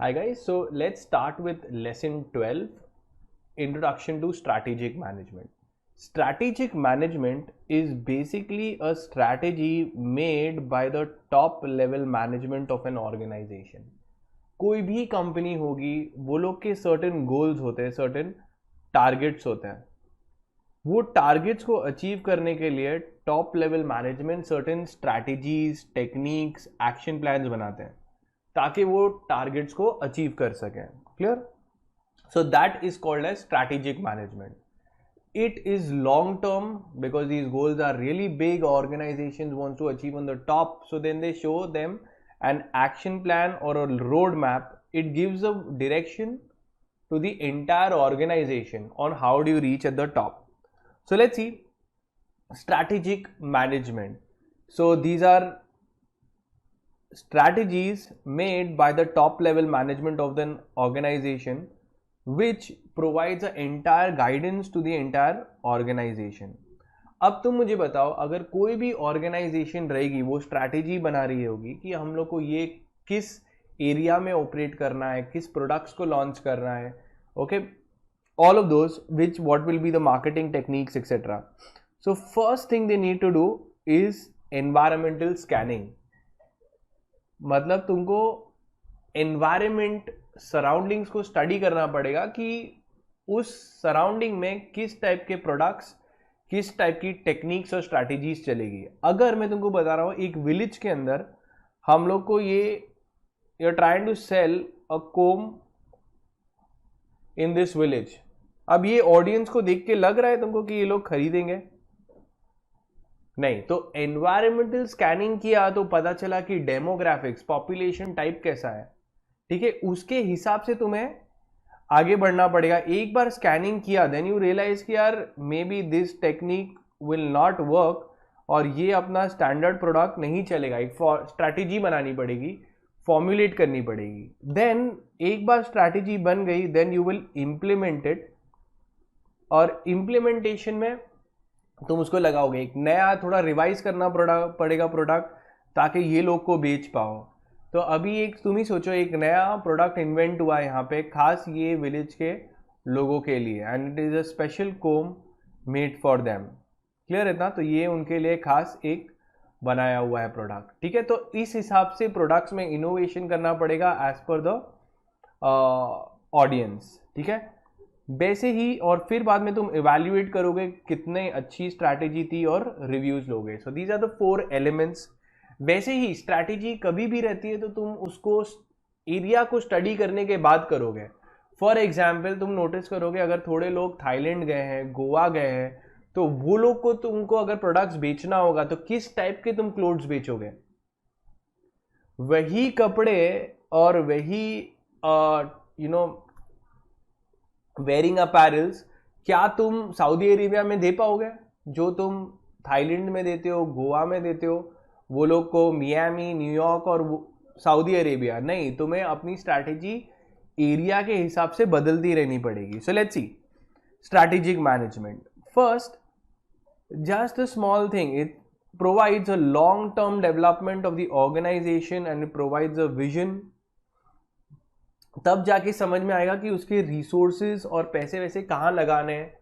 Hi guys, so let's start with lesson 12, Introduction to Strategic Management. Strategic management is basically a strategy made by the top level management of an organization. कोई भी company होगी, वो लोग के certain goals होते हैं, certain targets होते हैं. वो टारगेट्स को अचीव करने के लिए top level management certain strategies, techniques, action plans बनाते हैं ताकि वो टारगेट्स को अचीव कर सकें. Clear? So that is called as strategic management. It is long term because these goals are really big. Organizations want to achieve on the top, so then they show them an action plan or a roadmap. It gives a direction to the entire organization on how do you reach at the top. So let's see strategic management. So these are strategies made by the top level management of the organization which provides an entire guidance to the entire organization. अब तुम मुझे बताओ, अगर कोई भी organisation रहेगी वो strategy बना रही होगी कि हम लोग को ये किस एरिया में ऑपरेट करना है, किस प्रोडक्ट्स को लॉन्च करना है, okay, all of those which what will be the marketing techniques etc. So first thing they need to do is environmental scanning. मतलब तुमको एनवायरमेंट, सराउंडिंग्स को स्टडी करना पड़ेगा कि उस सराउंडिंग में किस टाइप के प्रोडक्ट्स, किस टाइप की टेक्निक्स और स्ट्रैटेजीज चलेगी. अगर मैं तुमको बता रहा हूँ एक विलेज के अंदर हम लोग को ये you are trying to sell a comb in this village, अब ये ऑडियंस को देख के लग रहा है तुमको कि ये लोग खरीदेंगे? नहीं. तो एनवायरमेंटल स्कैनिंग किया तो पता चला कि डेमोग्राफिक्स, पॉपुलेशन टाइप कैसा है, ठीक है, उसके हिसाब से तुम्हें आगे बढ़ना पड़ेगा. एक बार स्कैनिंग किया देन यू रियलाइज कि यार may be this technique will not work और ये अपना स्टैंडर्ड प्रोडक्ट नहीं चलेगा. एक स्ट्रैटेजी बनानी पड़ेगी, फॉर्मुलेट करनी पड़ेगी. देन एक बार स्ट्रैटेजी बन गई then you will implement it, और इम्प्लीमेंटेशन में तुम उसको लगाओगे. एक नया थोड़ा रिवाइज करना पड़ेगा प्रोडक्ट ताकि ये लोग को बेच पाओ. तो अभी एक तुम ही सोचो, एक नया प्रोडक्ट इन्वेंट हुआ है यहाँ पे खास ये विलेज के लोगों के लिए, and it is a special comb made for them. Clear है ना? तो ये उनके लिए खास एक बनाया हुआ है प्रोडक्ट, ठीक है. तो इस हिसाब से प्रोडक्ट्स में इनोवेशन करना पड़ेगा एज पर द ऑडियंस, ठीक है. वैसे ही और फिर बाद में तुम इवैल्यूएट करोगे कितने अच्छी स्ट्रैटेजी थी और रिव्यूज लोगे. So these are the 4 elements. वैसे ही स्ट्रैटेजी कभी भी रहती है तो तुम उसको एरिया को स्टडी करने के बाद करोगे. फॉर एग्जाम्पल तुम नोटिस करोगे अगर थोड़े लोग थाईलैंड गए हैं, गोवा गए हैं, तो वो लोग को तुमको अगर प्रोडक्ट्स बेचना होगा तो किस टाइप के तुम क्लोथ्स बेचोगे? वही कपड़े और वही यू नो वेयरिंग अपैरल्स क्या तुम सऊदी अरेबिया में दे पाओगे जो तुम थाईलैंड में देते हो, गोवा में देते हो वो लोग को, मियामी, न्यूयॉर्क और सऊदी अरेबिया? नहीं, तुम्हें अपनी स्ट्रैटेजी एरिया के हिसाब से बदलती रहनी पड़ेगी. So let's see strategic management. First, just a small thing, it provides a long term development of the organization and it provides a vision. तब जाके समझ में आएगा कि उसके रिसोर्सेज और पैसे वैसे कहाँ लगाने हैं.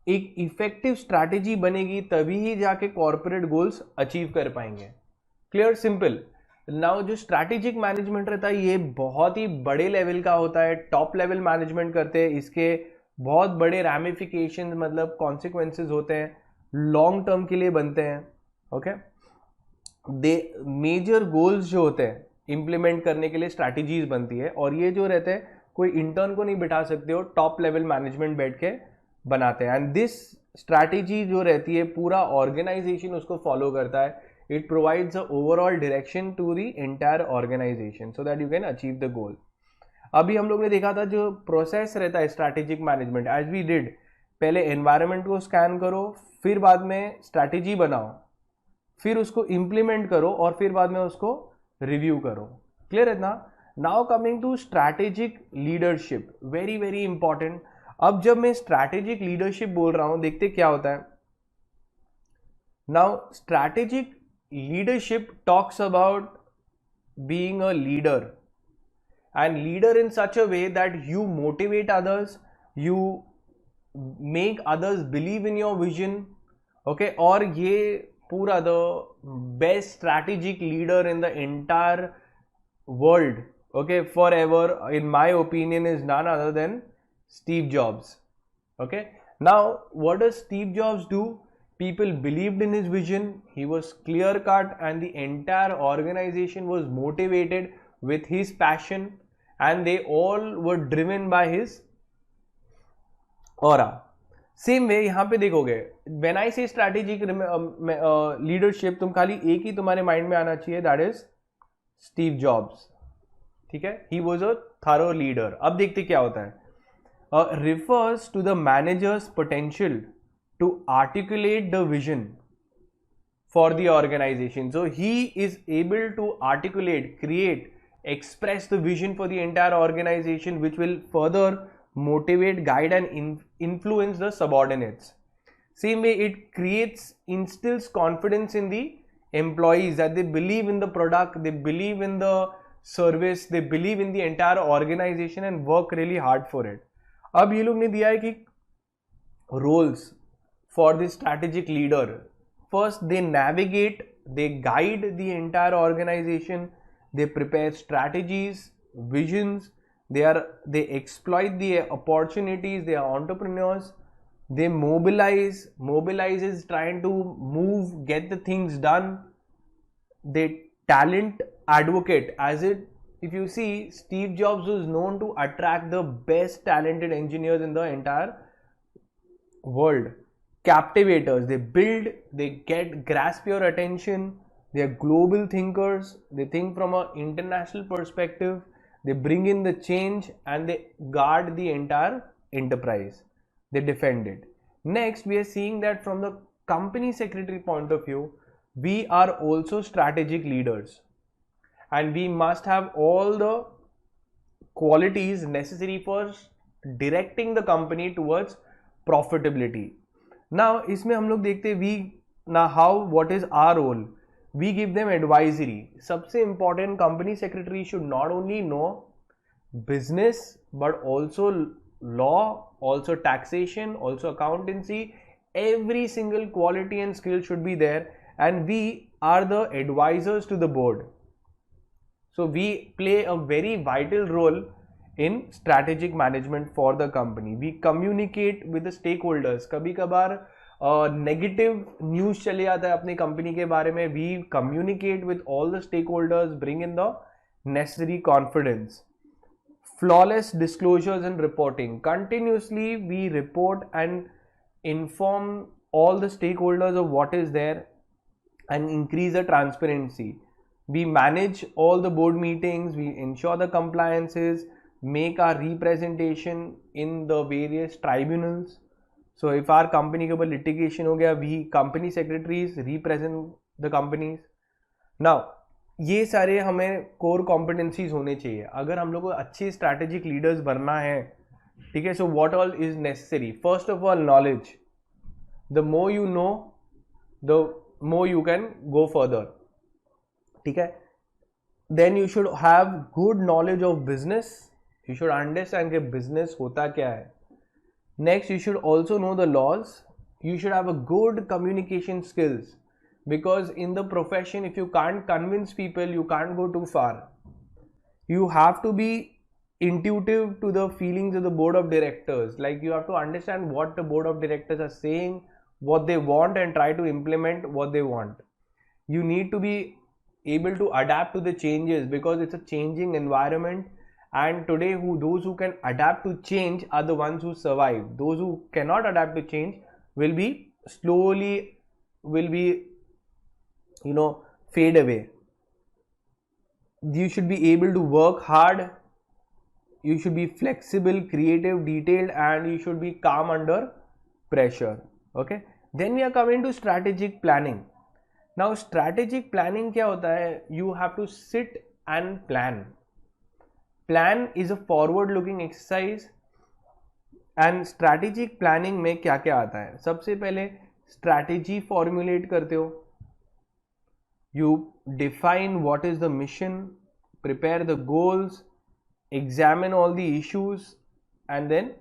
एक इफेक्टिव स्ट्रैटेजी बनेगी तभी ही जाके कॉर्पोरेट गोल्स अचीव कर पाएंगे. Clear, simple. नाउ जो स्ट्रैटेजिक मैनेजमेंट रहता है ये बहुत ही बड़े लेवल का होता है, टॉप लेवल मैनेजमेंट करते हैं. इसके बहुत बड़े रैमिफिकेशन मतलब कॉन्सिक्वेंसेज होते हैं, लॉन्ग टर्म के लिए बनते हैं. ओके, दे मेजर गोल्स जो होते हैं इंप्लीमेंट करने के लिए स्ट्रैटेजीज बनती है, और ये जो रहते हैं कोई इंटर्न को नहीं बिठा सकते हो, टॉप लेवल मैनेजमेंट बैठ के बनाते हैं. एंड दिस स्ट्रैटेजी जो रहती है पूरा ऑर्गेनाइजेशन उसको फॉलो करता है. It provides a overall direction to the entire organization so that you can achieve the goal. अभी हम लोग ने देखा था जो प्रोसेस रहता है strategic management, as we did, पहले एनवायरनमेंट को स्कैन करो, फिर बाद में स्ट्रैटेजी बनाओ, फिर उसको इंप्लीमेंट करो और फिर बाद में उसको रिव्यू करो. क्लियर है ना? Now coming to strategic leadership, very very important. अब जब मैं स्ट्रैटेजिक लीडरशिप बोल रहा हूं, देखते क्या होता है. Now strategic leadership talks about being a leader. and leader in such a way that you motivate others, you make others believe in your vision. Okay, और ये पूरा the best strategic leader in the entire world, okay, forever, in my opinion, is none other than Steve Jobs. Okay, now what does Steve Jobs do? People believed in his vision, he was clear cut, and the entire organization was motivated with his passion, and they all were driven by his aura. Same way यहाँ पे देखोगे, when I से strategic leadership, तुम खाली एक ही तुम्हारे mind में आना चाहिए, दैट इज स्टीव जॉब्स. ठीक है, he was a thorough leader. अब देखते क्या होता है. refers to the manager's potential to articulate the vision for the organization. So he is able to articulate, create, express the vision for the entire organization, which will further motivate, guide and influence the subordinates. Same way, it creates, instills confidence in the employees that they believe in the product, they believe in the service, they believe in the entire organization and work really hard for it. अब ये लोग ने दिया है कि roles for the strategic leader. First, they navigate, they guide the entire organization, they prepare strategies, visions, they exploit the opportunities, they are entrepreneurs, they mobilize is trying to move, get the things done, they talent advocate. As it, if you see, Steve Jobs was known to attract the best talented engineers in the entire world. Captivators, they build, they grasp your attention, they are global thinkers, they think from an international perspective, they bring in the change and they guard the entire enterprise, they defend it. Next, we are seeing that from the company secretary point of view, we are also strategic leaders, and we must have all the qualities necessary for directing the company towards profitability. Now, इसमें हम लोग देखते हैं, what is our role? We give them advisory. सबसे important, company secretary should not only know business but also law, also taxation, also accountancy. Every single quality and skill should be there, and we are the advisors to the board. So we play a very vital role in strategic management for the company. We communicate with the stakeholders. कभी कभार negative news चले आता है अपनी company के बारे में. We communicate with all the stakeholders, bring in the necessary confidence. Flawless disclosures and reporting. Continuously we report and inform all the stakeholders of what is there and increase the transparency. We manage all the board meetings, we ensure the compliances, make our representation in the various tribunals. So if our company के ऊपर litigation हो गया, we company secretaries represent the companies. Now, ये सारे हमें core competencies होने चाहिए अगर हम लोग को अच्छे strategic leaders बनना है. ठीक है, so what all is necessary? First of all, knowledge. The more you know, the more you can go further. ठीक है, then you should have good knowledge of business. You should understand कि business होता क्या है. Next, you should also know the laws. You should have a good communication skills, because in the profession, if you can't convince people, you can't go too far. You have to be intuitive to the feelings of the board of directors. Like, you have to understand what the board of directors are saying, what they want, and try to implement what they want. You need to be able to adapt to the changes, because it's a changing environment, and today those who can adapt to change are the ones who survive. Those who cannot adapt to change will be slowly fade away. You should be able to work hard, you should be flexible, creative, detailed, and you should be calm under pressure. Okay, then we are coming to strategic planning. Now, strategic planning क्या होता है? You have to sit and plan. Plan is a forward looking exercise, and strategic planning में क्या क्या आता है? सबसे पहले strategy formulate करते हो. You define what is the mission, prepare the goals, examine all the issues, and then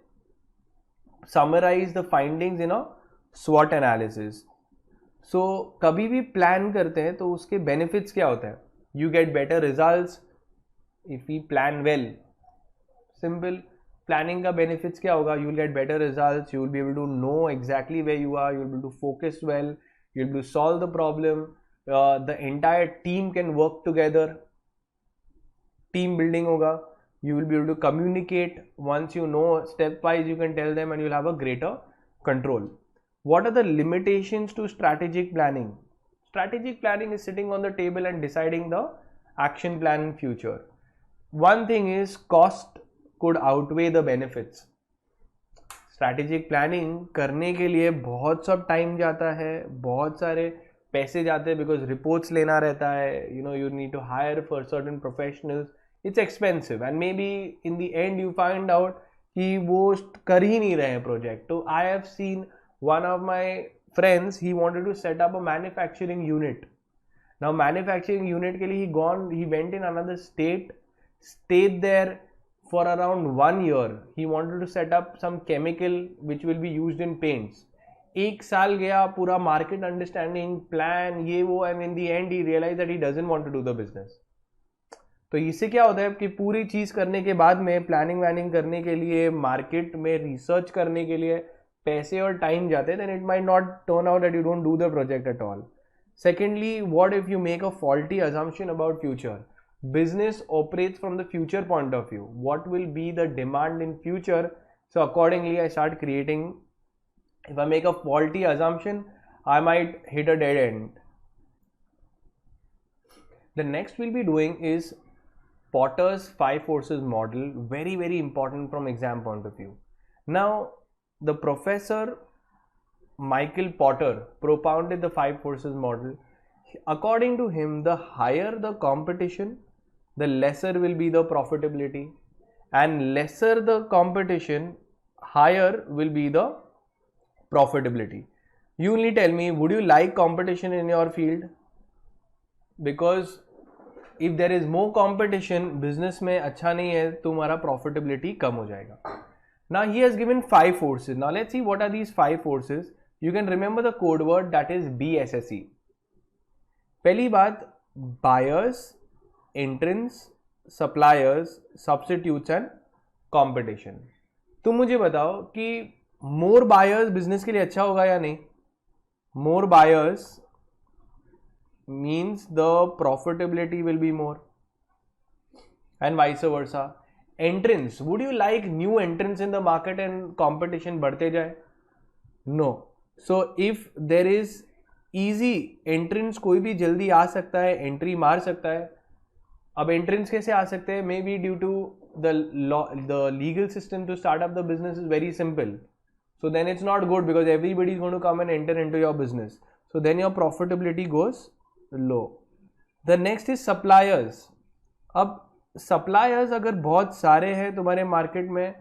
summarize the findings in a SWOT analysis. So कभी भी प्लान करते हैं तो उसके बेनिफिट्स क्या होता है? You get better results if we plan well. Simple. Planning का benefits क्या होगा? You will get better results. You will be able to know exactly where you are. You will be able to focus well. You will be able to solve the problem. The entire team can work together. Team building होगा. You will be able to communicate. Once you know stepwise, you can tell them, and you will have a greater control. What are the limitations to strategic planning? Strategic planning is sitting on the table and deciding the action plan in future. One thing is cost could outweigh the benefits. Strategic planning करने के लिए बहुत सब time जाता है, बहुत सारे पैसे जाते हैं, because reports लेना रहता है, you need to hire for certain professionals. It's expensive, and maybe in the end you find out कि वो कर ही नहीं रहे हैं प्रोजेक्ट. तो I have seen one of my friends, he wanted to set up a manufacturing unit. Now manufacturing unit के लिए he went in another state, stayed there for around 1 year. He wanted to set up some chemical which will be used in paints. एक साल गया, पूरा market understanding, plan, ये वो, and in the end he realized that he doesn't want to do the business. तो इससे क्या होता है कि पूरी चीज़ करने के बाद में प्लानिंग वैनिंग करने के लिए, मार्केट में रिसर्च करने के लिए पैसे और टाइम जाते हैं, then it might not turn out that you don't do the project at all. Secondly, what if you make a faulty assumption about future? Business operates from the future point of view. What will be the demand in future? So accordingly, I start creating. If I make a faulty assumption, I might hit a dead end. The next we'll be doing is Potter's 5 forces model. Very, very important from exam point of view. Now, the professor Michael Potter propounded the 5 forces model. According to him, the higher the competition, the lesser will be the profitability, and lesser the competition, higher will be the profitability. You only tell me, would you like competition in your field? Because if there is more competition, business में अच्छा नहीं है, तुम्हारा profitability कम हो जाएगा. Now he has given 5 forces. Now let's see what are these 5 forces. You can remember the code word, that is BSSE. पहली बात, buyers, entrants, suppliers, substitutes and competition. तुम मुझे बताओ कि more buyers business के लिए अच्छा होगा या नहीं? More buyers means the profitability will be more, and vice versa. Entrants, would you like new entrants in the market and competition बढ़ते जाए? No. So if there is easy entrants, कोई भी जल्दी आ सकता है, एंट्री मार सकता है. अब entrants कैसे आ सकते हैं? Maybe due to the legal system to start up the business is very simple. So then it's not good, because everybody is going to come and enter into your business. So then your profitability goes low. The next is suppliers. अब suppliers अगर बहुत सारे हैं तुम्हारे market में,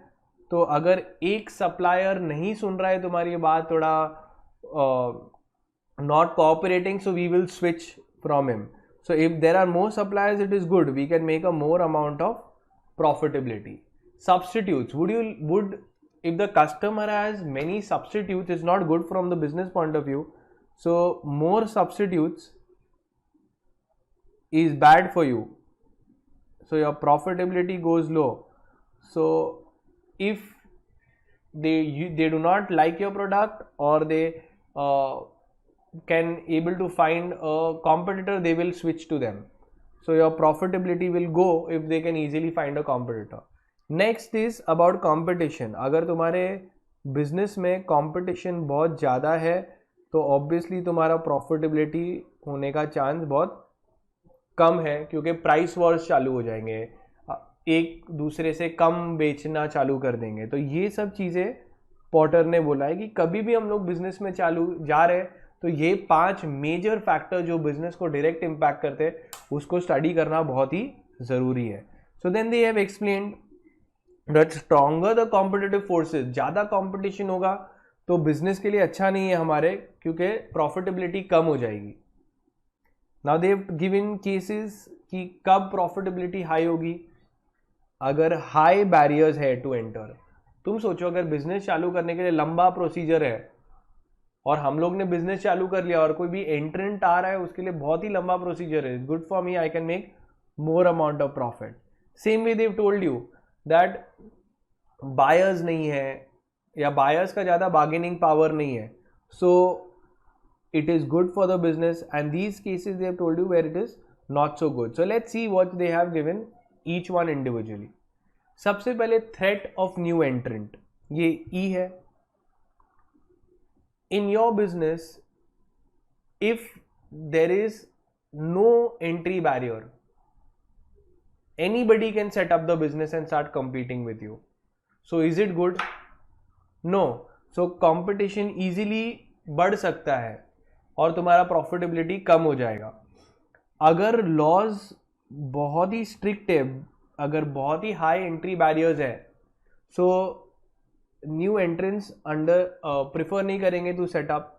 तो अगर एक supplier नहीं सुन रहा है तुम्हारी बात, थोड़ा not cooperating, so we will switch from him. So if there are more suppliers, it is good. We can make a more amount of profitability. Substitutes. If the customer has many substitutes, it's not good from the business point of view. So more substitutes is bad for you. So your profitability goes low. So if they do not like your product, or they can able to find a competitor, they will switch to them. So your profitability will go if they can easily find a competitor. Next is about competition. अगर तुम्हारे business में competition बहुत ज़्यादा है, तो obviously तुम्हारा profitability होने का chance बहुत कम है, क्योंकि प्राइस वॉर्स चालू हो जाएंगे, एक दूसरे से कम बेचना चालू कर देंगे. तो ये सब चीज़ें पॉटर ने बोला है कि कभी भी हम लोग बिजनेस में चालू जा रहे हैं, तो ये 5 मेजर फैक्टर जो बिजनेस को डायरेक्ट इम्पैक्ट करते हैं, उसको स्टडी करना बहुत ही ज़रूरी है. So then they have explained that stronger the competitive forces, ज़्यादा कॉम्पिटिशन होगा तो बिजनेस के लिए अच्छा नहीं है हमारे, क्योंकि प्रॉफिटेबिलिटी कम हो जाएगी. Now they have given cases कि कब प्रॉफिटेबिलिटी हाई होगी. अगर हाई बैरियर्स है टू एंटर, तुम सोचो अगर बिजनेस चालू करने के लिए लंबा प्रोसीजर है और हम लोग ने बिजनेस चालू कर लिया और कोई भी एंट्रेंट आ रहा है उसके लिए बहुत ही लंबा प्रोसीजर है, good for me, I can make more amount of profit. Same way they've told you that buyers नहीं है या बायर्स का ज़्यादा बार्गेनिंग पावर नहीं है, सो it is good for the business, and these cases they have told you where it is not so good. So let's see what they have given each one individually. सबसे पहले threat of new entrant, ये E है. In your business, if there is no entry barrier, anybody can set up the business and start competing with you. So is it good? No. So competition easily बढ़ सकता है और तुम्हारा profitability कम हो जाएगा. अगर लॉज बहुत ही स्ट्रिक्ट है, अगर बहुत ही हाई एंट्री बैरियर्स है, so new entrance under prefer नहीं करेंगे to set up.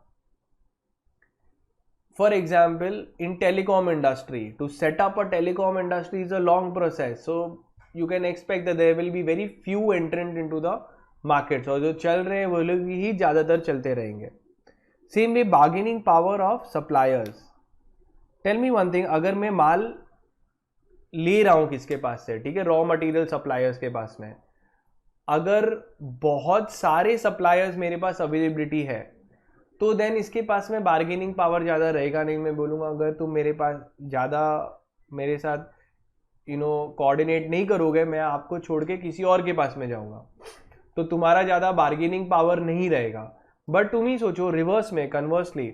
For example in telecom industry, to set up a telecom industry is a long process, so you can expect that there will be very few entrant into the market, और जो चल रहे हैं वो लोग ही ज़्यादातर चलते रहेंगे. Same way bargaining power of suppliers. Tell me one thing, अगर मैं माल ले रहा हूं किसके पास से, ठीक है, रॉ मटेरियल सप्लायर्स के पास में, अगर बहुत सारे सप्लायर्स मेरे पास अवेलेबिलिटी है तो देन इसके पास में बार्गेनिंग पावर ज़्यादा रहेगा नहीं. मैं बोलूँगा अगर तुम मेरे पास ज़्यादा मेरे साथ कोऑर्डिनेट नहीं करोगे, मैं आपको छोड़ के किसी और के पास में जाऊँगा, तो तुम्हारा ज़्यादा बार्गेनिंग पावर नहीं रहेगा. बट तुम ही सोचो रिवर्स में, कन्वर्सली,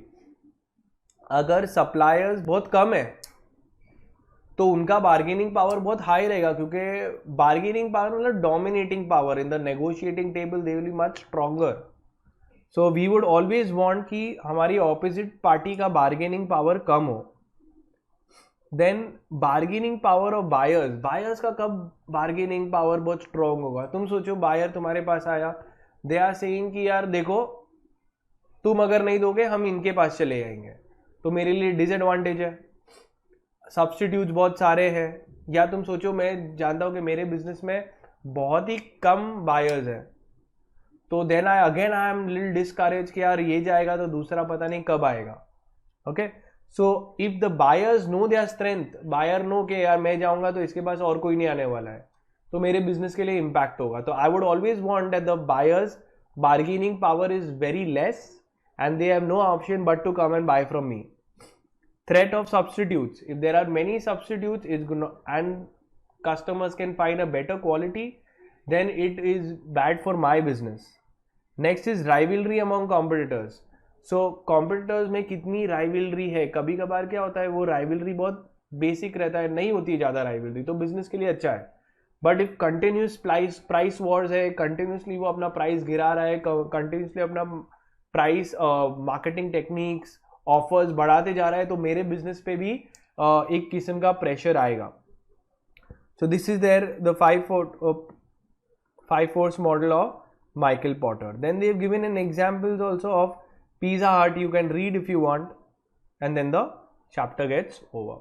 अगर सप्लायर्स बहुत कम है तो उनका बार्गेनिंग पावर बहुत हाई रहेगा, क्योंकि बार्गेनिंग पावर मतलब dominating power in the negotiating table, they will be much stronger. So we would always want कि हमारी ऑपोजिट पार्टी का बार्गेनिंग पावर कम हो. Then bargaining power of buyers, buyers का कब बार्गेनिंग पावर बहुत स्ट्रॉन्ग होगा? तुम सोचो बायर तुम्हारे पास आया, दे आर सेइंग कि यार देखो तुम अगर नहीं दोगे हम इनके पास चले जाएंगे, तो मेरे लिए डिसएडवांटेज है. सब्स्टिट्यूट्स बहुत सारे हैं. या तुम सोचो मैं जानता हूँ कि मेरे बिजनेस में बहुत ही कम बायर्स हैं, तो then I am little discourage कि यार ये जाएगा तो दूसरा पता नहीं कब आएगा. Okay, so if the buyers know their strength, buyer know कि यार मैं जाऊंगा तो इसके पास और कोई नहीं आने वाला है, तो मेरे बिजनेस के लिए इम्पैक्ट होगा. तो I would always want that the buyers bargaining power is very less and they have no option but to come and buy from me. Threat of substitutes, if there are many substitutes and customers can find a better quality, then it is bad for my business. Next is rivalry among competitors. So competitors में कितनी rivalry है, कभी कभार क्या होता है वो rivalry बहुत बेसिक रहता है, नहीं होती है ज़्यादा rivalry, तो बिजनेस के लिए अच्छा है. But if continuous price Wars है, कंटिन्यूसली वो अपना प्राइस गिरा रहा है, कंटिन्यूसली अपना प्राइस मार्केटिंग टेक्निक्स ऑफर्स बढ़ाते जा रहा है, तो मेरे बिजनेस पे भी एक किस्म का प्रेशर आएगा. So this is there the 5 force model of Michael Porter. Then they have given an examples also of pizza hut. You can read if you want, and then the chapter gets over.